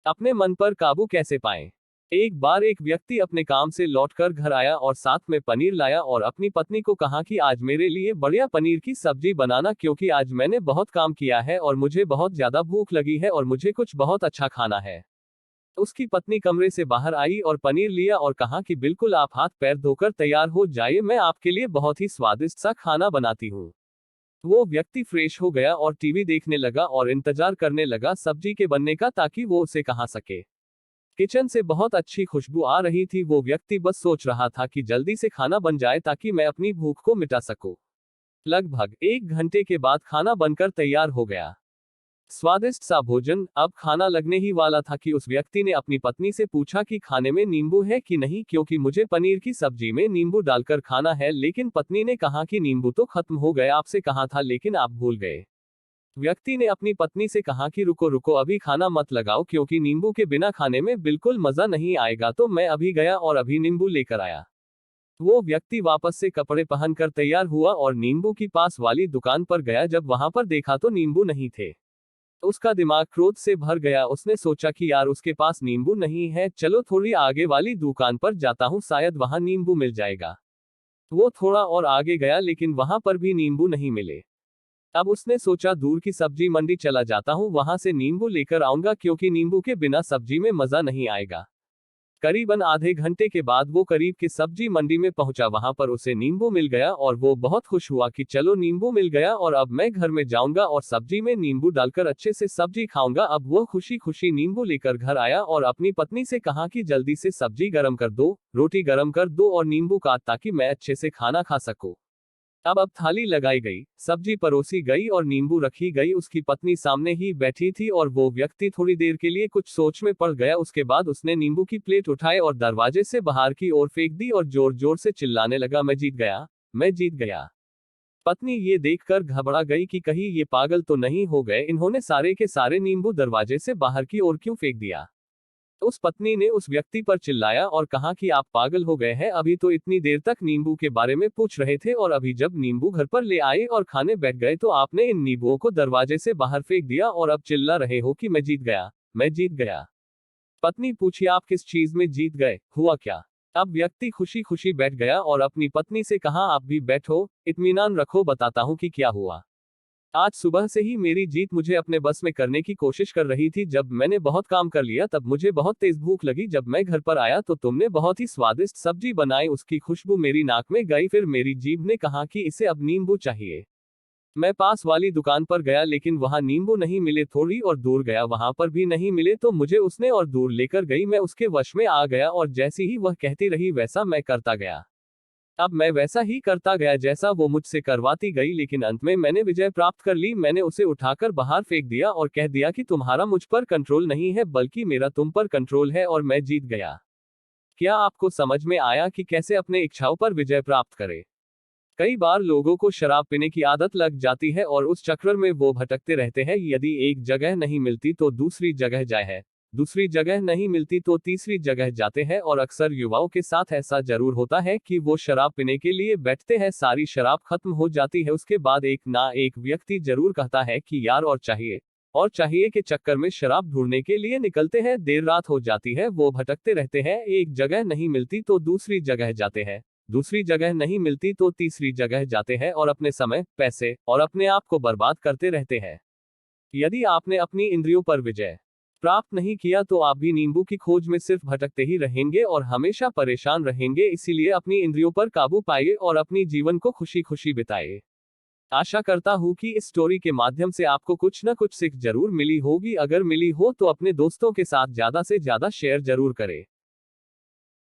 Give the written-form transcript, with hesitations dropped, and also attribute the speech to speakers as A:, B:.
A: अपने मन पर काबू कैसे पाएं? एक बार एक व्यक्ति अपने काम से लौटकर घर आया और साथ में पनीर लाया और अपनी पत्नी को कहा कि आज मेरे लिए बढ़िया पनीर की सब्जी बनाना, क्योंकि आज मैंने बहुत काम किया है और मुझे बहुत ज्यादा भूख लगी है और मुझे कुछ बहुत अच्छा खाना है। उसकी पत्नी कमरे से बाहर आई और पनीर लिया और कहा कि बिल्कुल, आप हाथ पैर धोकर तैयार हो जाइए, मैं आपके लिए बहुत ही स्वादिष्ट सा खाना बनाती हूँ। वो व्यक्ति फ्रेश हो गया और टीवी देखने लगा और इंतजार करने लगा सब्जी के बनने का, ताकि वो उसे कहा सके। किचन से बहुत अच्छी खुशबू आ रही थी। वो व्यक्ति बस सोच रहा था कि जल्दी से खाना बन जाए ताकि मैं अपनी भूख को मिटा सकूं। लगभग 1 घंटे के बाद खाना बनकर तैयार हो गया। स्वादिष्ट सा भोजन अब खाना लगने ही वाला था कि उस व्यक्ति ने अपनी पत्नी से पूछा कि खाने में नींबू है कि नहीं, क्योंकि मुझे पनीर की सब्जी में नींबू डालकर खाना है। लेकिन पत्नी ने कहा कि नींबू तो खत्म हो गए, आपसे कहा था लेकिन आप भूल गए। व्यक्ति ने अपनी पत्नी से कहा कि रुको रुको, अभी खाना मत लगाओ, क्योंकि नींबू के बिना खाने में बिल्कुल मजा नहीं आएगा। तो मैं अभी गया और अभी नींबू लेकर आया। वो व्यक्ति वापस से कपड़े पहनकर तैयार हुआ और नींबू की पास वाली दुकान पर गया। जब वहां पर देखा तो नींबू नहीं थे। उसका दिमाग क्रोध से भर गया। उसने सोचा कि यार, उसके पास नींबू नहीं है, चलो थोड़ी आगे वाली दुकान पर जाता हूँ, शायद वहां नींबू मिल जाएगा। वो थोड़ा और आगे गया, लेकिन वहां पर भी नींबू नहीं मिले। अब उसने सोचा दूर की सब्जी मंडी चला जाता हूँ, वहां से नींबू लेकर आऊंगा, क्योंकि नींबू के बिना सब्जी में मजा नहीं आएगा। करीबन आधे घंटे के बाद वो करीब की सब्जी मंडी में पहुंचा। वहां पर उसे नींबू मिल गया और वो बहुत खुश हुआ कि चलो नींबू मिल गया और अब मैं घर में जाऊंगा और सब्जी में नींबू डालकर अच्छे से सब्जी खाऊंगा। अब वो खुशी खुशी नींबू लेकर घर आया और अपनी पत्नी से कहा कि जल्दी से सब्जी गर्म कर दो, रोटी गर्म कर दो और नींबू काट, ताकि मैं अच्छे से खाना खा सकूं। अब थाली लगाई गई, सब्जी परोसी गई और नींबू रखी गई। उसकी पत्नी सामने ही बैठी थी और वो व्यक्ति थोड़ी देर के लिए कुछ सोच में पड़ गया। उसके बाद उसने नींबू की प्लेट उठाई और दरवाजे से बाहर की ओर फेंक दी और जोर जोर से चिल्लाने लगा, मैं जीत गया, मैं जीत गया। पत्नी ये देखकर घबरा गई कि कहीं ये पागल तो नहीं हो गए, इन्होंने सारे के सारे नींबू दरवाजे से बाहर की ओर क्यों फेंक दिया। उस पत्नी ने उस व्यक्ति पर चिल्लाया और कहा कि आप पागल हो गए हैं, अभी तो इतनी देर तक नींबू के बारे में पूछ रहे थे और अभी जब नींबू घर पर ले आए और खाने बैठ गए तो आपने इन नींबुओं को दरवाजे से बाहर फेंक दिया और अब चिल्ला रहे हो कि मैं जीत गया, मैं जीत गया। पत्नी पूछी, आप किस चीज में जीत गए, हुआ क्या? अब व्यक्ति खुशी खुशी बैठ गया और अपनी पत्नी से कहा, आप भी बैठो, इत्मीनान रखो, बताता हूं कि क्या हुआ। आज सुबह से ही मेरी जीत मुझे अपने बस में करने की कोशिश कर रही थी। जब मैंने बहुत काम कर लिया तब मुझे बहुत तेज भूख लगी। जब मैं घर पर आया तो तुमने बहुत ही स्वादिष्ट सब्जी बनाई, उसकी खुशबू मेरी नाक में गई। फिर मेरी जीभ ने कहा कि इसे अब नींबू चाहिए। मैं पास वाली दुकान पर गया, लेकिन वहां नींबू नहीं मिले। थोड़ी और दूर गया, वहां पर भी नहीं मिले। तो मुझे उसने और दूर लेकर गई। मैं उसके वश में आ गया और जैसी ही वह कहती रही वैसा मैं करता गया। अब मैं वैसा ही करता गया जैसा वो मुझसे करवाती गई, लेकिन अंत में मैंने विजय प्राप्त कर ली। मैंने उसे उठाकर बाहर फेंक दिया और कह दिया कि तुम्हारा मुझ पर कंट्रोल नहीं है, बल्कि मेरा तुम पर कंट्रोल है और मैं जीत गया। क्या आपको समझ में आया कि कैसे अपने इच्छाओं पर विजय प्राप्त करें? कई बार लोगों को शराब पीने की आदत लग जाती है और उस चक्कर में वो भटकते रहते हैं। यदि एक जगह नहीं मिलती तो दूसरी जगह जाए है, दूसरी जगह नहीं मिलती तो तीसरी जगह जाते हैं। और अक्सर युवाओं के साथ ऐसा जरूर होता है कि वो शराब पीने के लिए बैठते हैं, सारी शराब खत्म हो जाती है, उसके बाद एक ना एक व्यक्ति जरूर कहता है कि यार और चाहिए के चक्कर में शराब ढूंढने के लिए निकलते हैं। देर रात हो जाती है, वो भटकते रहते हैं, एक जगह नहीं मिलती तो दूसरी जगह जाते हैं, दूसरी जगह नहीं मिलती तो तीसरी जगह जाते हैं और अपने समय, पैसे और अपने आप को बर्बाद करते रहते हैं। यदि आपने अपनी इंद्रियों पर विजय प्राप्त नहीं किया तो आप भी नींबू की खोज में सिर्फ भटकते ही रहेंगे और हमेशा परेशान रहेंगे। इसीलिए अपनी इंद्रियों पर काबू पाइए और अपनी जीवन को खुशी खुशी बिताइए। आशा करता हूँ कि इस स्टोरी के माध्यम से आपको कुछ न कुछ सीख जरूर मिली होगी। अगर मिली हो तो अपने दोस्तों के साथ ज्यादा से ज्यादा शेयर जरूर करें।